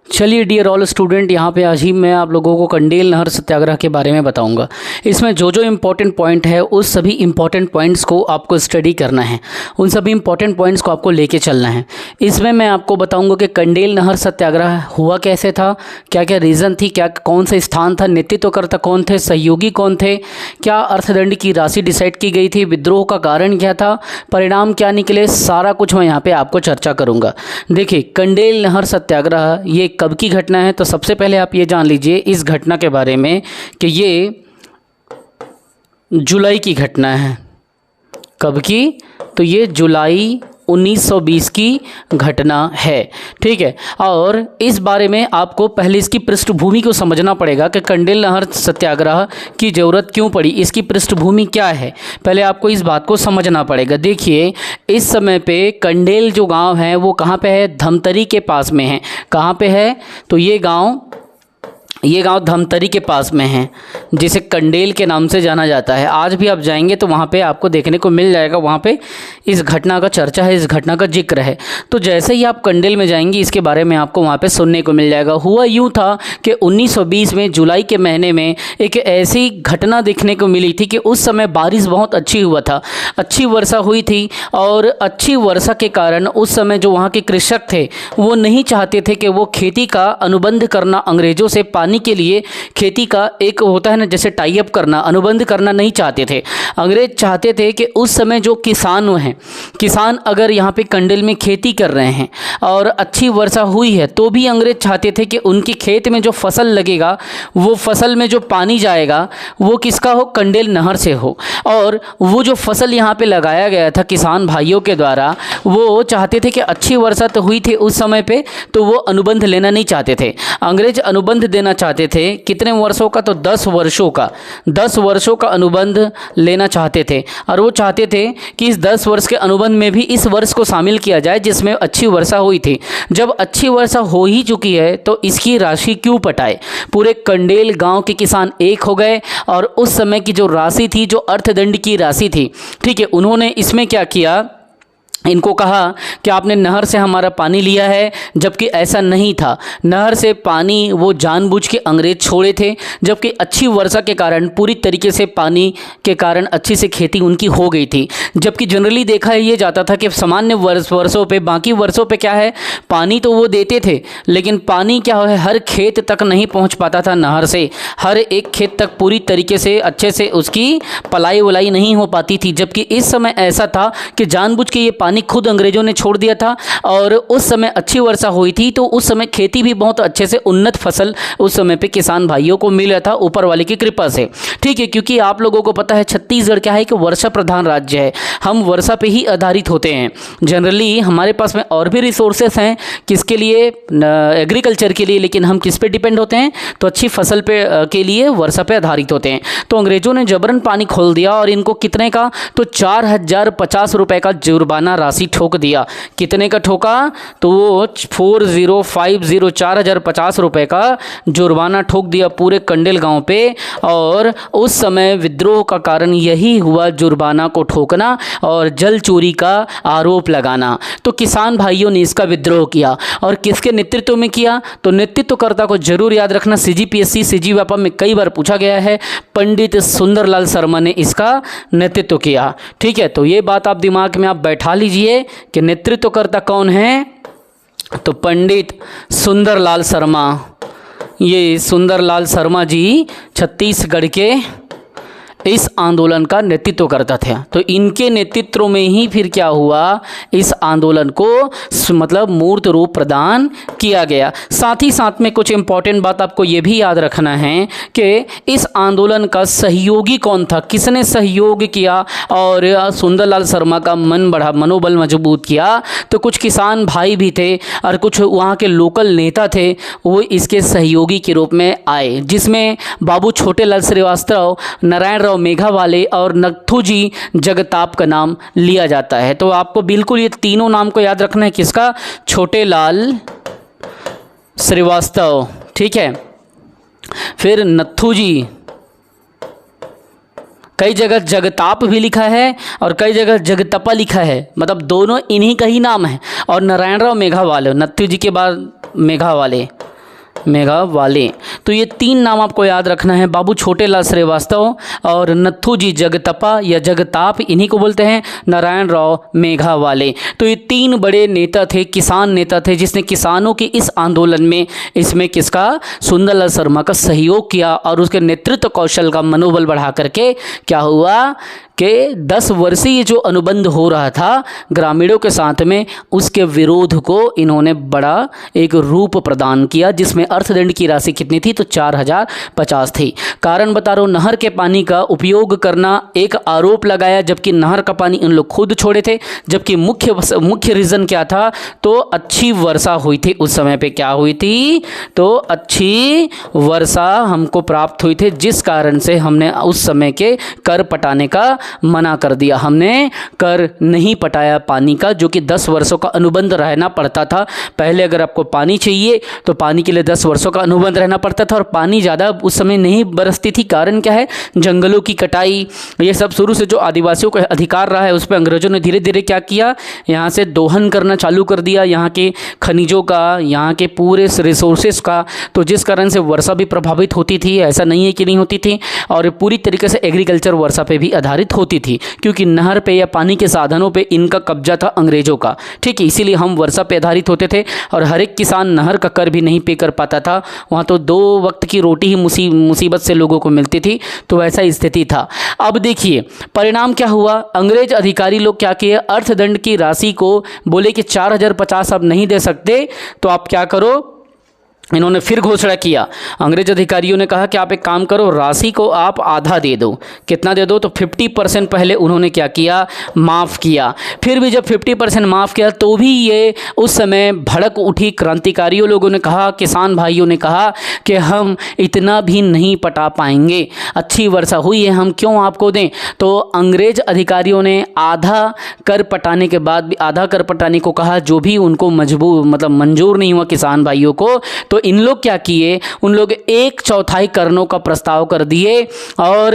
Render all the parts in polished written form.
चलिए dear all student, यहाँ पे आज ही मैं आप लोगों को कंडेल नहर सत्याग्रह के बारे में बताऊंगा। इसमें जो जो इम्पोर्टेंट पॉइंट है उस सभी इम्पोर्टेंट पॉइंट्स को आपको स्टडी करना है, उन सभी इम्पोर्टेंट पॉइंट्स को आपको लेके चलना है। इसमें मैं आपको बताऊंगा कि कंडेल नहर सत्याग्रह हुआ कैसे था, क्या क्या रीज़न थी, क्या कौन सा स्थान था, नेतृत्वकर्ता कौन थे, सहयोगी कौन थे, क्या अर्थदंड की राशि डिसाइड की गई थी, विद्रोह का कारण क्या था, परिणाम क्या निकले, सारा कुछ मैं यहाँ पर आपको चर्चा करूँगा। देखिए, कंडेल नहर सत्याग्रह ये कब की घटना है, तो सबसे पहले आप ये जान लीजिए इस घटना के बारे में कि ये जुलाई की घटना है। कब की? तो ये जुलाई 1920 की घटना है। ठीक है, और इस बारे में आपको पहले इसकी पृष्ठभूमि को समझना पड़ेगा कि कंडेल नहर सत्याग्रह की ज़रूरत क्यों पड़ी, इसकी पृष्ठभूमि क्या है, पहले आपको इस बात को समझना पड़ेगा। देखिए, इस समय पे कंडेल जो गांव है वो कहाँ पे है? धमतरी के पास में है। कहाँ पे है? तो ये गांव धमतरी के पास में है, जिसे कंडेल के नाम से जाना जाता है। आज भी आप जाएंगे तो वहाँ पे आपको देखने को मिल जाएगा, वहाँ पे इस घटना का चर्चा है, इस घटना का जिक्र है। तो जैसे ही आप कंडेल में जाएंगे इसके बारे में आपको वहाँ पे सुनने को मिल जाएगा। हुआ यूँ था कि 1920 में जुलाई के महीने में एक ऐसी घटना देखने को मिली थी कि उस समय बारिश बहुत अच्छी हुआ था, अच्छी वर्षा हुई थी, और अच्छी वर्षा के कारण उस समय जो वहाँ के कृषक थे वो नहीं चाहते थे कि वो खेती का अनुबंध करना, अंग्रेज़ों से पानी के लिए खेती का एक होता है ना, जैसे टाई अप करना, अनुबंध करना नहीं चाहते थे। अंग्रेज चाहते थे कि उस समय जो किसान अगर यहाँ पे कंडेल में खेती कर रहे हैं और अच्छी वर्षा हुई है तो भी अंग्रेज चाहते थे कि उनके खेत में जो फसल लगेगा, वो फसल में जो पानी जाएगा वो किसका हो? कंडेल नहर से हो। और वो जो फसल यहाँ पे लगाया गया था किसान भाइयों के द्वारा, वो चाहते थे कि अच्छी वर्षा तो हुई थी उस समय पे, तो वो अनुबंध लेना नहीं चाहते थे। अंग्रेज अनुबंध देना चाहते थे। कितने वर्षों का? तो 10 वर्षों का अनुबंध लेना चाहते थे। और वो चाहते थे कि इस 10 वर्ष के अनुबंध में भी इस वर्ष को शामिल किया जाए जिसमें अच्छी वर्षा हुई थी। जब अच्छी वर्षा हो ही चुकी है तो इसकी राशि क्यों पटाए? पूरे कंडेल गांव के किसान एक हो गए और उस समय की जो राशि थी, जो अर्थदंड की राशि थी, ठीक है, उन्होंने इसमें क्या किया, इनको कहा कि आपने नहर से हमारा पानी लिया है, जबकि ऐसा नहीं था। नहर से पानी वो जानबूझ के अंग्रेज छोड़े थे, जबकि अच्छी वर्षा के कारण, पूरी तरीके से पानी के कारण अच्छी से खेती उनकी हो गई थी। जबकि जनरली देखा ये जाता था कि सामान्य वर्षों पे, बाकी वर्षों पे क्या है, पानी तो वो देते थे, लेकिन पानी क्या है, हर खेत तक नहीं पहुँच पाता था नहर से। हर एक खेत तक पूरी तरीके से अच्छे से उसकी पलाई वलाई नहीं हो पाती थी। जबकि इस समय ऐसा था कि जानबूझ के ये पानी खुद अंग्रेजों ने छोड़ दिया था, और उस समय अच्छी वर्षा हुई थी, तो उस समय खेती भी बहुत अच्छे से, उन्नत फसल उस समय पे किसान भाइयों को मिला था ऊपर वाले की कृपा से। ठीक है, क्योंकि आप लोगों को पता है छत्तीसगढ़ क्या है कि वर्षा प्रधान राज्य है, हम वर्षा पे ही आधारित होते हैं। जनरली हमारे पास में और भी रिसोर्सेस हैं किसके लिए, एग्रीकल्चर के लिए, लेकिन हम किस पे डिपेंड होते हैं? तो अच्छी फसल पे के लिए वर्षा पे आधारित होते हैं। तो अंग्रेजों ने जबरन पानी खोल दिया और इनको कितने का? तो 4050 रुपये का जुर्माना राशि ठोक दिया। कितने का ठोका? तो वो 4050 रुपये का जुर्माना ठोक दिया पूरे कंडेल गांव पे। और उस समय विद्रोह का कारण यही हुआ, जुर्माना को ठोकना और जल चोरी का आरोप लगाना। तो किसान भाइयों ने इसका विद्रोह किया, और किसके नेतृत्व में किया? तो नेतृत्वकर्ता को जरूर याद रखना, CGPSC CGWAPA में कई बार पूछा गया है, पंडित सुंदरलाल शर्मा ने इसका नेतृत्व किया। ठीक है, तो ये बात आप दिमाग में आप बैठा लीजिए कि नेतृत्वकर्ता कौन है? तो पंडित सुंदरलाल शर्मा। ये सुंदरलाल शर्मा जी छत्तीसगढ़ के इस आंदोलन का नेतृत्व करता था। तो इनके नेतृत्व में ही फिर क्या हुआ, इस आंदोलन को मतलब मूर्त रूप प्रदान किया गया। साथ ही साथ में कुछ इम्पॉर्टेंट बात आपको ये भी याद रखना है कि इस आंदोलन का सहयोगी कौन था, किसने सहयोग किया और सुंदरलाल शर्मा का मनोबल मजबूत किया? तो कुछ किसान भाई भी थे और कुछ वहाँ के लोकल नेता थे, वो इसके सहयोगी के रूप में आए, जिसमें बाबू छोटेलाल श्रीवास्तव, नारायण मेघावाले और नथुजी जगताप का नाम लिया जाता है। तो आपको बिल्कुल ये तीनों नाम को याद रखना है। किसका? छोटेलाल श्रीवास्तव, ठीक है, फिर नथुजी, कई जगह जगताप भी लिखा है और कई जगह जगतपा लिखा है, मतलब दोनों इन्हीं का ही नाम है। और नारायण राव मेघावाले, नथुजी के बाद मेघावाले, मेघावाले। तो ये 3 नाम आपको याद रखना है। बाबू छोटेलाल श्रीवास्तव और नथुजी जगतपा या जगताप, इन्हीं को बोलते हैं नारायण राव मेघावाले। तो ये 3 बड़े नेता थे, किसान नेता थे, जिसने किसानों के इस आंदोलन में इसमें किसका, सुंदरलाल शर्मा का सहयोग किया और उसके नेतृत्व कौशल का मनोबल बढ़ा करके क्या हुआ कि 10 वर्षीय जो अनुबंध हो रहा था ग्रामीणों के साथ में, उसके विरोध को इन्होंने बड़ा एक रूप प्रदान किया, जिसमें अर्थदंड की राशि कितनी थी, तो 4050 थी। कारण बता रहा हूँ, नहर के पानी का उपयोग करना एक आरोप लगाया, जबकि नहर का पानी इन लोग खुद छोड़े थे। जबकि मुख्य रीज़न क्या था, तो अच्छी वर्षा हुई थी उस समय पे। क्या हुई थी, तो अच्छी वर्षा हमको प्राप्त हुई थी, जिस कारण से हमने उस समय के कर पटाने का मना कर दिया। हमने कर नहीं पटाया पानी का, जो कि 10 वर्षों का अनुबंध रहना पड़ता था। पहले अगर आपको पानी चाहिए तो पानी के लिए 10 वर्षों का अनुबंध रहना पड़ता था, और पानी ज़्यादा उस समय नहीं बरसती थी। कारण क्या है, जंगलों की कटाई, ये सब शुरू से जो आदिवासियों का अधिकार रहा है उस पर अंग्रेजों ने धीरे धीरे क्या किया, यहाँ से दोहन करना चालू कर दिया, यहाँ के खनिजों का, यहाँ के पूरे रिसोर्सेज का। तो जिस कारण से वर्षा भी प्रभावित होती थी, ऐसा नहीं है कि नहीं होती थी, और पूरी तरीके से एग्रीकल्चर वर्षा पे भी आधारित होती थी, क्योंकि नहर पे या पानी के साधनों पे इनका कब्जा था अंग्रेजों का। ठीक है, इसीलिए हम वर्षा पे आधारित होते थे, और हर एक किसान नहर का कर भी नहीं पे कर पाता था। वहाँ तो 2 वक्त की रोटी ही मुसीबत से लोगों को मिलती थी। तो ऐसा स्थिति था। अब देखिए परिणाम क्या हुआ, अंग्रेज अधिकारी लोग क्या किए, अर्थदंड की राशि को बोले कि 4050 आप नहीं दे सकते, तो आप क्या करो, इन्होंने फिर घोषणा किया। अंग्रेज अधिकारियों ने कहा कि आप एक काम करो, राशि को आप आधा दे दो। कितना दे दो, तो 50% पहले उन्होंने क्या किया, माफ़ किया। फिर भी जब 50% माफ़ किया तो भी ये उस समय भड़क उठी। क्रांतिकारियों लोगों ने कहा, किसान भाइयों ने कहा कि हम इतना भी नहीं पटा पाएंगे, अच्छी वर्षा हुई है, हम क्यों आपको दें। तो अंग्रेज अधिकारियों ने आधा कर पटाने के बाद भी आधा कर पटाने को कहा, जो भी उनको मंजूर नहीं हुआ किसान भाइयों को। तो इन लोग क्या किए, उन लोग 1/4 करनों का प्रस्ताव कर दिए, और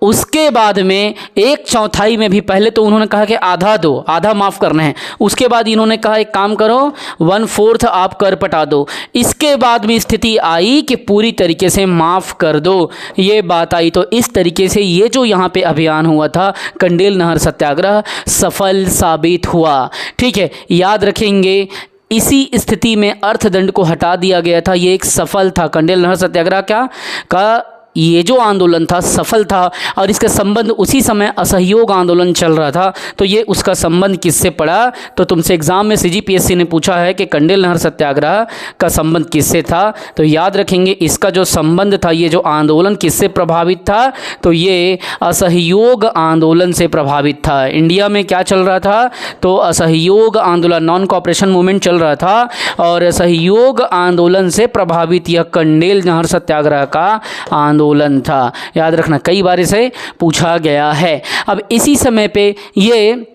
उसके बाद में 1/4 में भी, पहले तो उन्होंने कहा कि आधा दो, आधा माफ़ करना है। उसके बाद इन्होंने कहा एक काम करो, 1/4 आप कर पटा दो। इसके बाद भी स्थिति आई कि पूरी तरीके से माफ़ कर दो, ये बात आई। तो इस तरीके से ये जो यहाँ पे अभियान हुआ था, कंडेल नहर सत्याग्रह, सफल साबित हुआ। ठीक है, याद रखेंगे, इसी स्थिति में अर्थदंड को हटा दिया गया था। ये एक सफल था, कंडेल नहर सत्याग्रह का ये जो आंदोलन था सफल था, और इसका संबंध उसी समय असहयोग आंदोलन चल रहा था। तो ये उसका संबंध किससे पड़ा, तो तुमसे एग्जाम में CGPSC ने पूछा है कि कंडेल नहर सत्याग्रह का संबंध किससे था। तो याद रखेंगे, इसका जो संबंध था, ये जो आंदोलन किससे प्रभावित था, तो ये असहयोग आंदोलन से प्रभावित था। इंडिया में क्या चल रहा था, तो असहयोग आंदोलन, नॉन कोऑपरेशन मूवमेंट चल रहा था, और असहयोग आंदोलन से प्रभावित यह कंडेल नहर सत्याग्रह का आंदोलन था। याद रखना, कई बार इसे पूछा गया है। अब इसी समय पे ये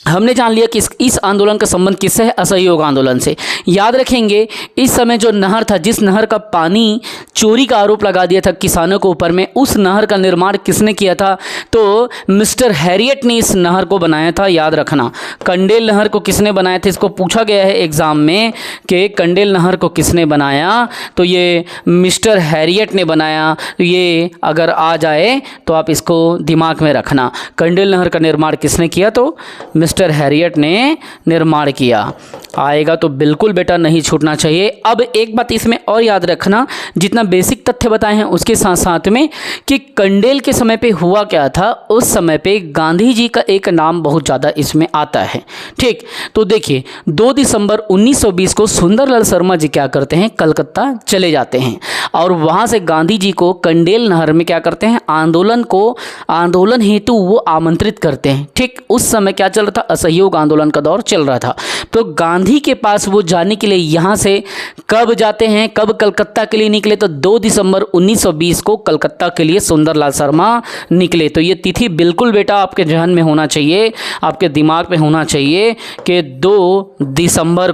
हमने जान लिया कि इस आंदोलन का संबंध किससे है, असहयोग आंदोलन से। याद रखेंगे, इस समय जो नहर था, जिस नहर का पानी चोरी का आरोप लगा दिया था किसानों के ऊपर में, उस नहर का निर्माण किसने किया था, तो मिस्टर हैरियट ने इस नहर को बनाया था। याद रखना, कंडेल नहर को किसने बनाया था, इसको पूछा गया है एग्जाम में कि कंडेल नहर को किसने बनाया, तो ये मिस्टर हैरियट ने बनाया। तो ये अगर आ जाए तो आप इसको दिमाग में रखना, कंडेल नहर का निर्माण किसने किया, तो मिस्टर हैरियट ने निर्माण किया। आएगा तो बिल्कुल बेटा नहीं छूटना चाहिए। अब एक बात इसमें और याद रखना, जितना बेसिक तथ्य बताए हैं उसके साथ साथ में, कि कंडेल के समय पे हुआ क्या था, उस समय पे गांधी जी का एक नाम बहुत ज़्यादा इसमें आता है। ठीक, तो देखिए 2 दिसंबर 1920 को सुंदरलाल शर्मा जी क्या करते हैं, कलकत्ता चले जाते हैं, और वहाँ से गांधी जी को कंडेल नहर में क्या करते हैं, आंदोलन हेतु वो आमंत्रित करते हैं। ठीक, उस समय क्या चल रहा था, असहयोग आंदोलन का दौर चल रहा था। तो गांधी के पास वो जाने के लिए यहाँ से कब जाते हैं, कब कलकत्ता के लिए निकले, तो 2 दिसंबर 1920 को कलकत्ता के लिए सुंदरलाल शर्मा निकले। तो ये तिथि बिल्कुल बेटा आपके जहन में होना चाहिए, आपके दिमाग में होना चाहिए कि 2 दिसंबर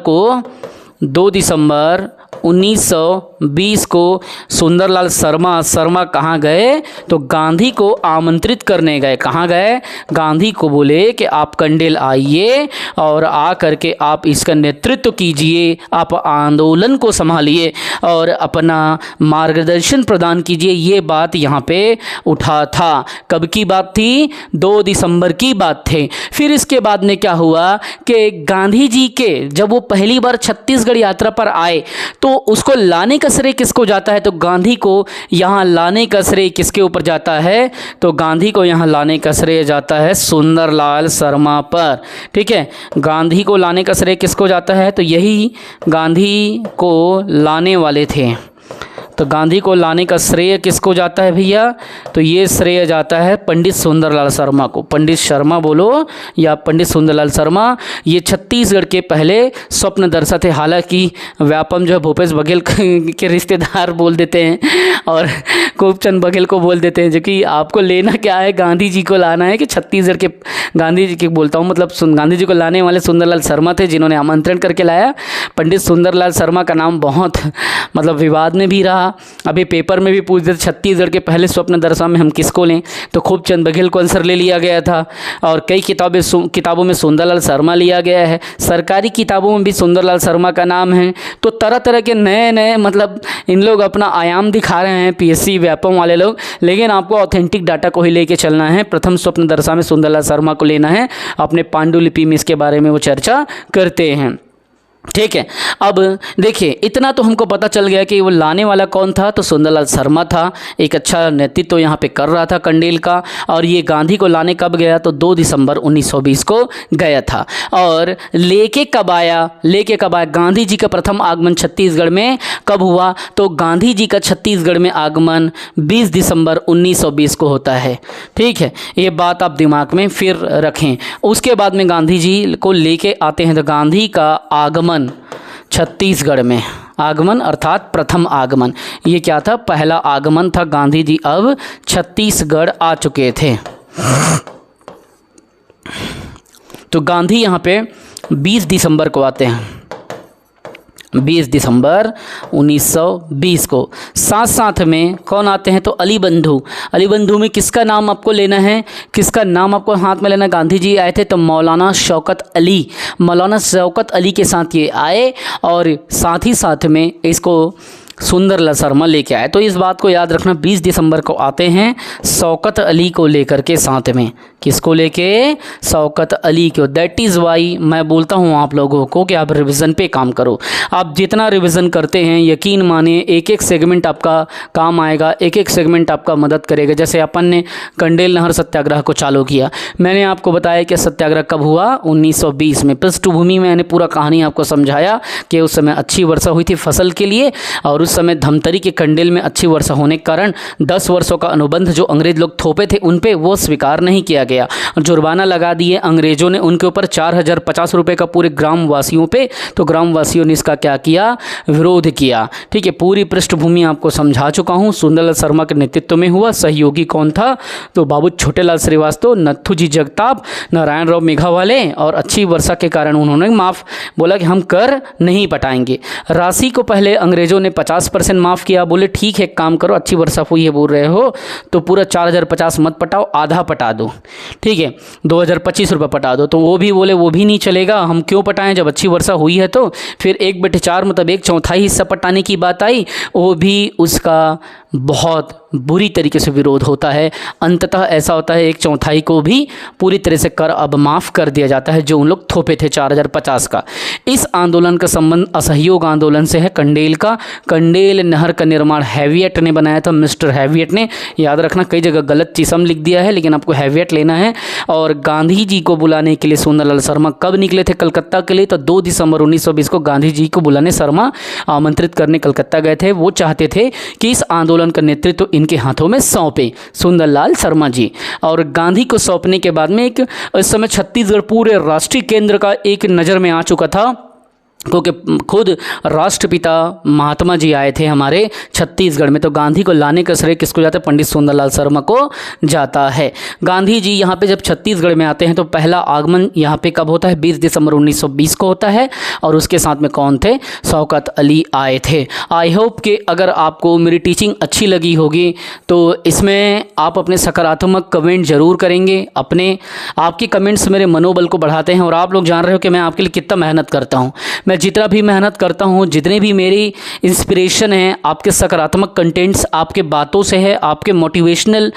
1920 को सुंदरलाल शर्मा कहाँ गए? तो गांधी को आमंत्रित करने गए। कहाँ गए? गांधी को बोले कि आप कंडेल आइए और आ करके आप इसका नेतृत्व कीजिए, आप आंदोलन को संभालिए और अपना मार्गदर्शन प्रदान कीजिए। ये बात यहाँ पे उठा था। कब की बात थी? 2 दिसंबर की बात थी। फिर इसके बाद में क्या हुआ कि गांधी जी के जब वो पहली बार छत्तीसगढ़ यात्रा पर आए तो उसको लाने का श्रेय किसको जाता है? तो गांधी को यहाँ लाने का श्रेय किसके ऊपर जाता है? तो गांधी को यहाँ लाने का श्रेय जाता है सुंदरलाल शर्मा पर। ठीक है, गांधी को लाने का श्रेय किसको जाता है? तो यही गांधी को लाने वाले थे। तो गांधी को लाने का श्रेय किसको जाता है भैया? तो ये श्रेय जाता है पंडित सुंदरलाल शर्मा को। पंडित शर्मा बोलो या पंडित सुंदरलाल शर्मा, ये छत्तीसगढ़ के पहले स्वप्नदर्शी थे। हालांकि व्यापम जो है भूपेश बघेल के रिश्तेदार बोल देते हैं और खूबचंद बघेल को बोल देते हैं, जो कि आपको लेना क्या है, गांधी जी को लाना है कि छत्तीसगढ़ के गांधी जी के बोलता हूँ, मतलब गांधी जी को लाने वाले सुंदरलाल शर्मा थे जिन्होंने आमंत्रण करके लाया। पंडित सुंदरलाल शर्मा का नाम बहुत मतलब विवाद में भी रहा। अभी पेपर में भी पूछ देते छत्तीसगढ़ के पहले स्वप्नदर्शी में हम किसको लें, तो खूबचंद बघेल को आंसर ले लिया गया था और कई किताबों में सुंदरलाल शर्मा लिया गया है। सरकारी किताबों में भी सुंदरलाल शर्मा का नाम है। तो तरह तरह के नए मतलब इन लोग अपना आयाम दिखा रहे हैं, पीएससी व्यापम वाले लोग, लेकिन आपको ऑथेंटिक डाटा को ही लेके चलना है। प्रथम स्वप्नदर्शी में सुंदरलाल शर्मा को लेना है। अपने पांडुलिपि में इसके बारे में वो चर्चा करते हैं। ठीक है, अब देखिए इतना तो हमको पता चल गया कि वो लाने वाला कौन था, तो सुंदरलाल शर्मा था। एक अच्छा नेतृत्व यहाँ पे कर रहा था कंडेल का। और ये गांधी को लाने कब गया? तो 2 दिसंबर 1920 को गया था। और लेके कब आया? गांधी जी का प्रथम आगमन छत्तीसगढ़ में कब हुआ? तो गांधी जी का छत्तीसगढ़ में आगमन 20 दिसंबर 1920 को होता है। ठीक है, ये बात आप दिमाग में फिर रखें। उसके बाद में गांधी जी को लेके आते हैं। तो गांधी का आगमन छत्तीसगढ़ में, आगमन अर्थात प्रथम आगमन, ये क्या था? पहला आगमन था। गांधी जी अब छत्तीसगढ़ आ चुके थे। तो गांधी यहाँ पे 20 दिसंबर को आते हैं, 20 दिसंबर 1920 को। साथ में कौन आते हैं? तो अली बंधु में किसका नाम आपको लेना है? किसका नाम आपको हाथ में लेना? गांधी जी आए थे तो मौलाना शौकत अली के साथ ये आए और साथ ही साथ में इसको सुंदरलाल शर्मा लेके आए। तो इस बात को याद रखना, 20 दिसंबर को आते हैं शौकत अली को लेकर के साथ में। किसको लेके? शौकत अली को। दैट इज़ वाई मैं बोलता हूँ आप लोगों को कि आप रिवीजन पे काम करो। आप जितना रिवीजन करते हैं यकीन मानिए एक एक सेगमेंट आपका काम आएगा, एक एक सेगमेंट आपका मदद करेगा। जैसे अपन ने कंडेल नहर सत्याग्रह को चालू किया, मैंने आपको बताया कि सत्याग्रह कब हुआ? 1920 में। पृष्ठभूमि में मैंने पूरा कहानी आपको समझाया कि उस समय अच्छी वर्षा हुई थी फसल के लिए और उस समय धमतरी के कंडेल में अच्छी वर्षा होने के कारण 10 वर्षों का अनुबंध जो अंग्रेज लोग थोपे थे उन पे वो स्वीकार नहीं किया गया। जुर्माना लगा दिए अंग्रेजों ने उनके ऊपर 4050 रुपये का पूरे ग्रामवासियों पे। तो ग्रामवासियों ने इसका क्या किया? विरोध किया। ठीक है, पूरी पृष्ठभूमि आपको समझा चुका हूँ। सुंदरलाल शर्मा के नेतृत्व में हुआ। सहयोगी कौन था? तो बाबू छोटेलाल श्रीवास्तव, नथुजी जगताप, नारायण राव मेघावाले। और अच्छी वर्षा के कारण उन्होंने बोला कि हम कर नहीं पटाएंगे। राशि को पहले अंग्रेजों ने 50% माफ़ किया। बोले ठीक है, काम करो, अच्छी वर्षा हुई है बोल रहे हो तो पूरा 4050 मत पटाओ, आधा पटा दो। ठीक है, 2025 रुपये पटा दो। तो वो भी बोले वो भी नहीं चलेगा, हम क्यों पटाएं जब अच्छी वर्षा हुई है। तो फिर 1/4 मतलब 1/4 हिस्सा पटाने की बात आई, वो भी उसका बहुत बुरी तरीके से विरोध होता है। अंततः ऐसा होता है 1/4 को भी पूरी तरह से कर अब माफ़ कर दिया जाता है जो उन लोग थोपे थे 4050 का। इस आंदोलन का संबंध असहयोग आंदोलन से है। कंडेल का, कंडेल नहर का निर्माण हैवियट ने बनाया था, मिस्टर हैवियट ने। याद रखना, कई जगह गलत चीसम लिख दिया है लेकिन आपको हैवियट लेना है। और गांधी जी को बुलाने के लिए सुंदरलाल शर्मा कब निकले थे कलकत्ता के लिए? तो 2 दिसंबर 1920 को गांधी जी को बुलाने शर्मा आमंत्रित करने कलकत्ता गए थे। वो चाहते थे कि इस आंदोलन का नेतृत्व इनके हाथों में सौंपे सुंदरलाल शर्मा जी। और गांधी को सौंपने के बाद में एक इस समय छत्तीसगढ़ पूरे राष्ट्रीय केंद्र का एक नज़र में आ चुका था। क्योंकि खुद राष्ट्रपिता महात्मा जी आए थे हमारे छत्तीसगढ़ में, तो गांधी को लाने का श्रेय किसको जाता है? पंडित सुंदरलाल शर्मा को जाता है। गांधी जी यहाँ पे जब छत्तीसगढ़ में आते हैं तो पहला आगमन यहाँ पे कब होता है? 20 दिसंबर 1920 को होता है। और उसके साथ में कौन थे? शौकत अली आए थे। आई होप कि अगर आपको मेरी टीचिंग अच्छी लगी होगी तो इसमें आप अपने सकारात्मक कमेंट ज़रूर करेंगे। आपके कमेंट्स मेरे मनोबल को बढ़ाते हैं और आप लोग जान रहे हो कि मैं आपके लिए कितना मेहनत करता हूँ। मैं जितना भी मेहनत करता हूँ, जितने भी मेरी इंस्पिरेशन है आपके सकारात्मक कंटेंट्स, आपके बातों से है, आपके मोटिवेशनल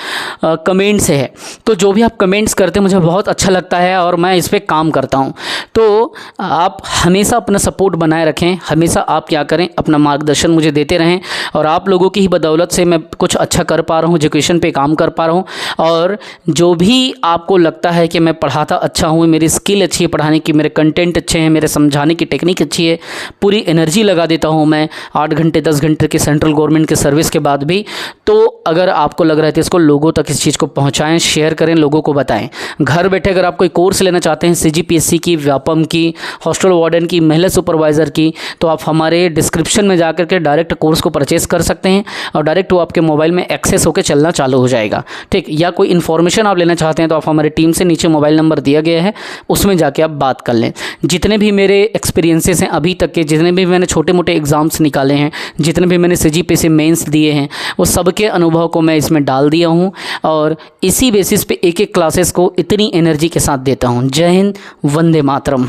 कमेंट्स से है। तो जो भी आप कमेंट्स करते हैं मुझे बहुत अच्छा लगता है और मैं इस पर काम करता हूँ। तो आप हमेशा अपना सपोर्ट बनाए रखें, हमेशा आप क्या करें, अपना मार्गदर्शन मुझे देते रहें। और आप लोगों की ही बदौलत से मैं कुछ अच्छा कर पा रहा हूँ, एजुकेशन पे काम कर पा रहा हूँ। और जो भी आपको लगता है कि मैं पढ़ाता अच्छा हूँ, मेरी स्किल अच्छी है पढ़ाने की, मेरे कंटेंट अच्छे हैं, मेरे समझाने की टेक्निक अच्छी है, पूरी एनर्जी लगा देता हूँ मैं 8 घंटे 10 घंटे के सेंट्रल गवर्नमेंट के सर्विस के बाद भी। तो अगर आपको लग रहा है तो इसको लोगों तक इस चीज़ को पहुँचाएँ, शेयर करें, लोगों को बताएं। घर बैठे अगर आप कोई कोर्स लेना चाहते हैं CGPSC की, व्यापम की, हॉस्टल वार्डन की, महिला सुपरवाइज़र की, तो आप हमारे डिस्क्रिप्शन में जाकर के डायरेक्ट कोर्स को परचेस कर सकते हैं और डायरेक्ट वो आपके मोबाइल में एक्सेस होकर चलना चालू हो जाएगा। ठीक, या कोई इन्फॉर्मेशन आप लेना चाहते हैं तो आप हमारी टीम से नीचे मोबाइल नंबर दिया गया है, उसमें जाके आप बात कर लें। जितने भी मेरे एक्सपीरियंसेस हैं अभी तक के, जितने भी मैंने छोटे मोटे एग्ज़ाम्स निकाले हैं, जितने भी मैंने CGPSC मेंस दिए हैं, वो सबके अनुभव को मैं इसमें डाल दिया हूँ और इसी बेसिस पे एक एक क्लासेस को इतनी एनर्जी के साथ देता हूँ। जय हिंद, वंदे मातरम।